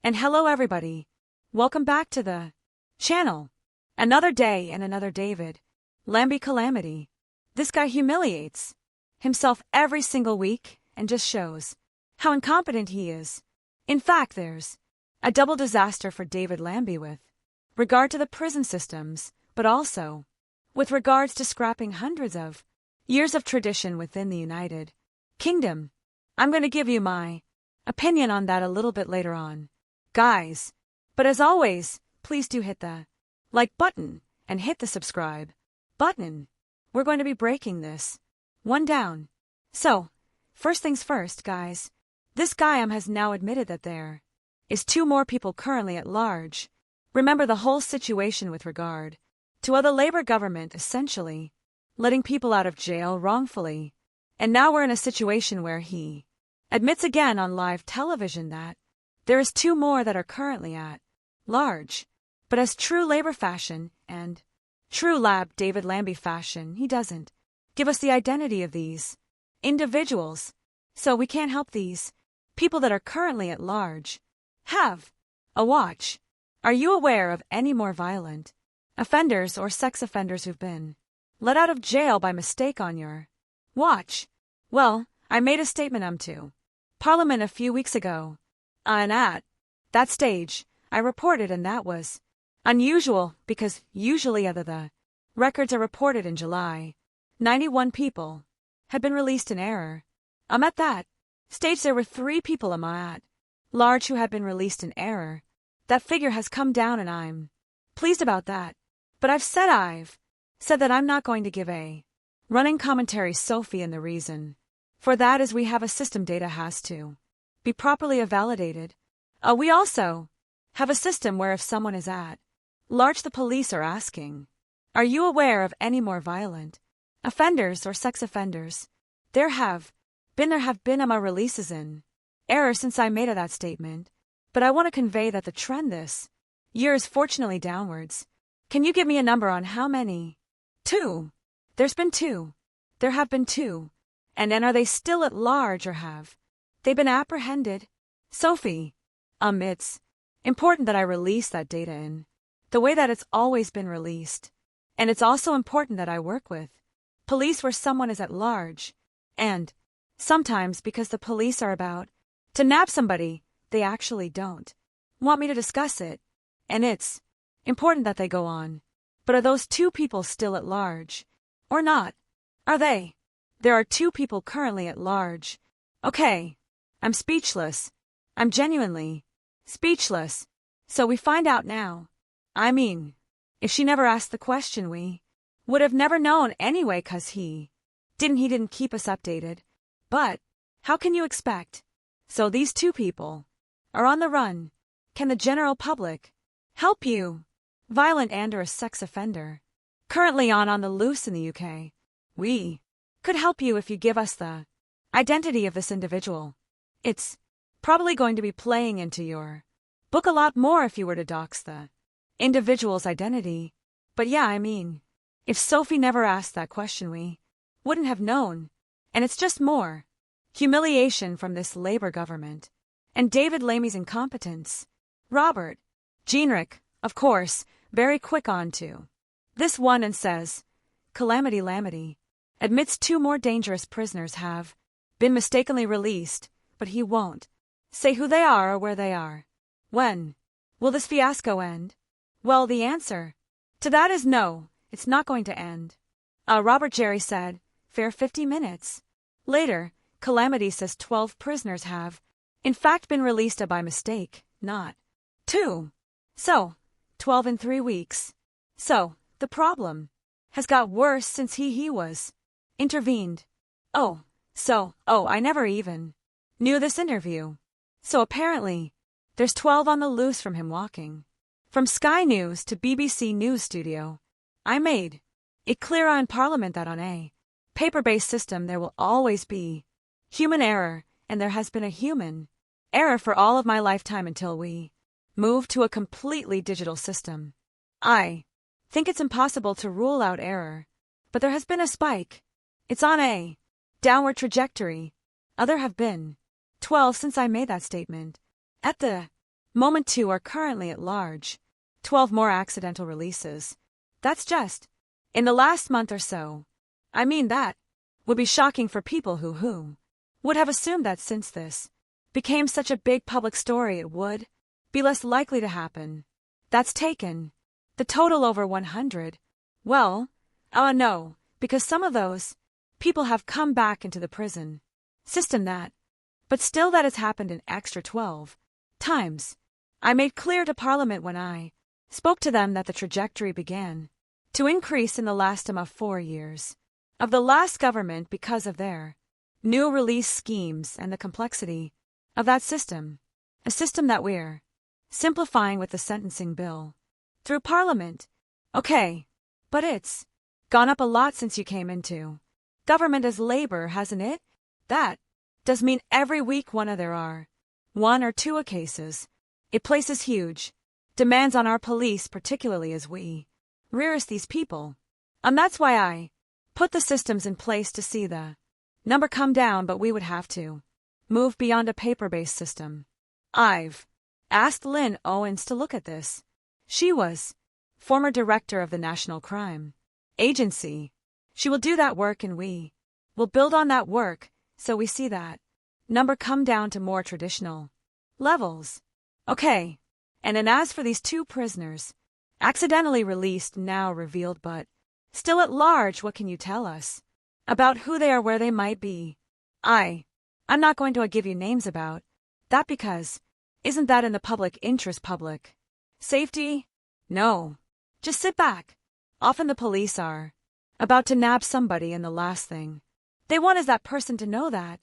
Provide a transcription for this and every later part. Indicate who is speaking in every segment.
Speaker 1: And hello everybody. Welcome back to the channel. Another day and another David Lammy calamity. This guy humiliates himself every single week and just shows how incompetent he is. In fact, there's a double disaster for David Lammy with regard to the prison systems, but also with regards to scrapping hundreds of years of tradition within the United Kingdom. I'm going to give you my opinion on that a little bit later on, guys. But as always, please do hit the like button and hit the subscribe button. We're going to be breaking this one down. So, first things first, guys. This guy has now admitted that there is 2 more people currently at large. Remember the whole situation with regard to how the Labour government essentially letting people out of jail wrongfully. And now we're in a situation where he admits again on live television that there is 2 more that are currently at large. But as true Labour fashion and true Lab David Lammy fashion, he doesn't give us the identity of these individuals. So we can't help these people that are currently at large have a watch. Are you aware of any more violent offenders or sex offenders who've been let out of jail by mistake on your watch? Well, I made a statement to Parliament a few weeks ago. And at that stage, I reported, and that was unusual because usually the records are reported in July. 91 people had been released in error. At that stage there were 3 people at large who had been released in error. That figure has come down and I'm pleased about that. But I've said that I'm not going to give a running commentary, Sophie, and the reason for that is we have a system data has to be properly validated. We also have a system where if someone is at large, the police are asking, are you aware of any more violent offenders or sex offenders? There have been releases in error since I made that statement, but I want to convey that the trend this year is fortunately downwards. Can you give me a number on how many? 2. There's been 2. There have been 2. And then are they still at large or have they been apprehended? Sophie, it's important that I release that data in the way that it's always been released. And it's also important that I work with police where someone is at large. And sometimes because the police are about to nab somebody, they actually don't want me to discuss it. And it's important that they go on. But are those 2 people still at large? Or not? Are they? There are 2 people currently at large. Okay. I'm speechless. I'm genuinely speechless. So we find out now. I mean, if she never asked the question, we would have never known anyway, 'cause he didn't keep us updated. But how can you expect? So these 2 people are on the run. Can the general public help you? Violent and or a sex offender currently on the loose in the UK. We could help you if you give us the identity of this individual. It's probably going to be playing into your book a lot more if you were to dox the individual's identity. But yeah, I mean, if Sophie never asked that question, we wouldn't have known. And it's just more humiliation from this Labour government and David Lammy's incompetence. Robert Jenrick, of course, very quick on to this one and says, Calamity Lammy admits 2 more dangerous prisoners have been mistakenly released, but he won't say who they are or where they are. When will this fiasco end? Well, the answer to that is no, it's not going to end. Robert Jerry said, fair 50 minutes. Later, Calamity says 12 prisoners have, in fact, been released by mistake, not 2. So, 12 in 3 weeks. So, the problem has got worse since he was intervened. I never even knew this interview. So apparently, there's 12 on the loose from him walking from Sky News to BBC News Studio. I made it clear in Parliament that on a paper-based system there will always be human error, and there has been a human error for all of my lifetime until we move to a completely digital system. I think it's impossible to rule out error, but there has been a spike. It's on a downward trajectory. There have been 12 since I made that statement. At the Moment 2 are currently at large. 12 more accidental releases. That's just in the last month or so. I mean, that would be shocking for people who would have assumed that since this became such a big public story it would be less likely to happen. That's taken the total over 100. Well, no, because some of those people have come back into the prison system but still that has happened an extra 12 times. I made clear to Parliament when I spoke to them that the trajectory began to increase in the last 4 years of the last government because of their new release schemes and the complexity of that system, a system that we're simplifying with the sentencing bill through Parliament. Okay, but it's gone up a lot since you came into government as Labour, hasn't it? That does mean every week there are 1 or 2 cases. It places huge demands on our police, particularly as we rearrest these people. That's why I put the systems in place to see the number come down, but we would have to move beyond a paper-based system. I've asked Lynn Owens to look at this. She was former director of the National Crime Agency. She will do that work and we will build on that work so we see that number come down to more traditional levels. Okay, and then as for these 2 prisoners, accidentally released, now revealed but still at large, what can you tell us about who they are, where they might be? I'm not going to give you names about that because isn't that in the public interest, public safety? No. Just sit back. Often the police are about to nab somebody and the last thing they want is that person to know that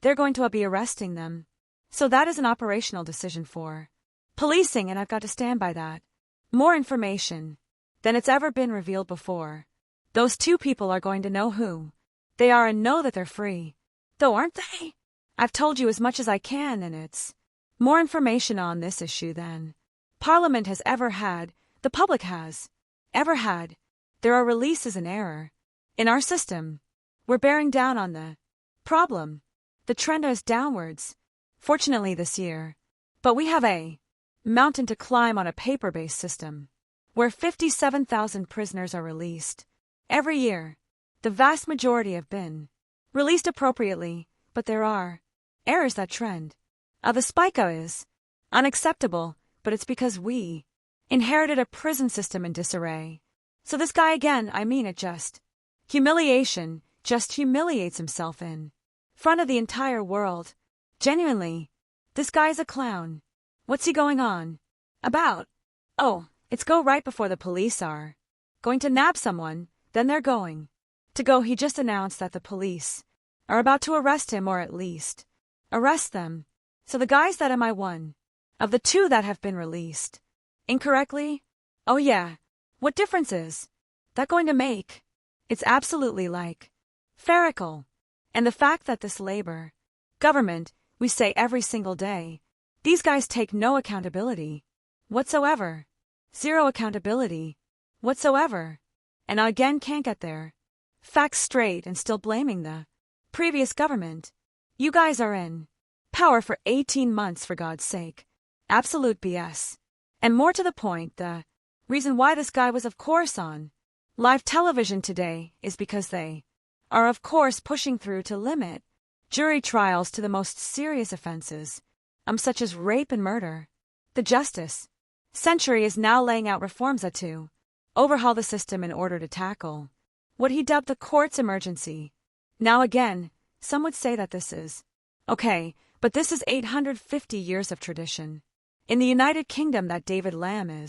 Speaker 1: they're going to be arresting them. So that is an operational decision for policing, and I've got to stand by that. More information than it's ever been revealed before. Those 2 people are going to know who they are and know that they're free. Though, aren't they? I've told you as much as I can, and it's more information on this issue than Parliament has ever had, the public has ever had. There are releases in error in our system. We're bearing down on the problem. The trend is downwards, fortunately this year. But we have a mountain to climb on a paper-based system, where 57,000 prisoners are released every year. The vast majority have been released appropriately, but there are errors. That trend the spike is unacceptable, but it's because we inherited a prison system in disarray. So this guy again, it just humiliation, just humiliates himself in front of the entire world. Genuinely, this guy's a clown. What's he going on about? Oh, it's go right before the police are going to nab someone, then they're going to go. He just announced that the police are about to arrest him, or at least arrest them. So the guy's that one of the 2 that have been released incorrectly? Oh yeah, what difference is that going to make? It's absolutely like farcical. And the fact that this Labour government, we say every single day, these guys take no accountability whatsoever. Zero accountability whatsoever. And again can't get their facts straight and still blaming the previous government. You guys are in power for 18 months, for God's sake. Absolute BS. And more to the point, the reason why this guy was of course on live television today is because they are of course pushing through to limit jury trials to the most serious offenses, such as rape and murder. The Justice Century is now laying out reforms to overhaul the system in order to tackle what he dubbed the court's emergency. Now again, some would say that this is okay, but this is 850 years of tradition in the United Kingdom that David Lammy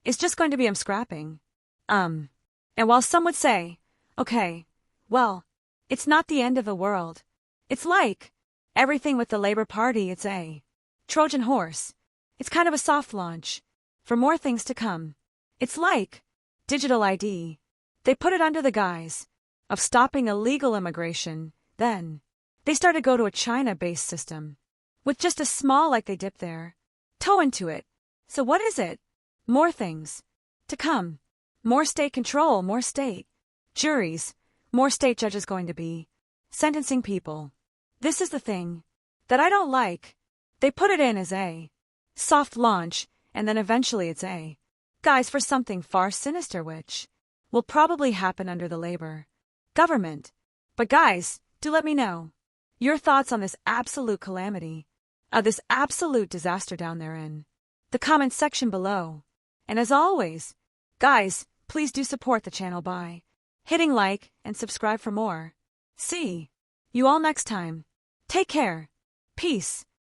Speaker 1: is just going to be scrapping. And while some would say, okay, well, it's not the end of the world. It's like everything with the Labour Party, it's a Trojan horse. It's kind of a soft launch for more things to come. It's like digital ID. They put it under the guise of stopping illegal immigration. Then they started to go to a China-based system with just a small, like they dip their toe into it. So what is it? More things to come. More state control, more state juries, more state judges going to be sentencing people. This is the thing that I don't like. They put it in as a soft launch, and then eventually it's a guise for something far sinister, which will probably happen under the labor government. But guys, do let me know your thoughts on this absolute calamity, this absolute disaster down there in the comments section below. And as always, guys, please do support the channel by hitting like and subscribe for more. See you all next time. Take care. Peace.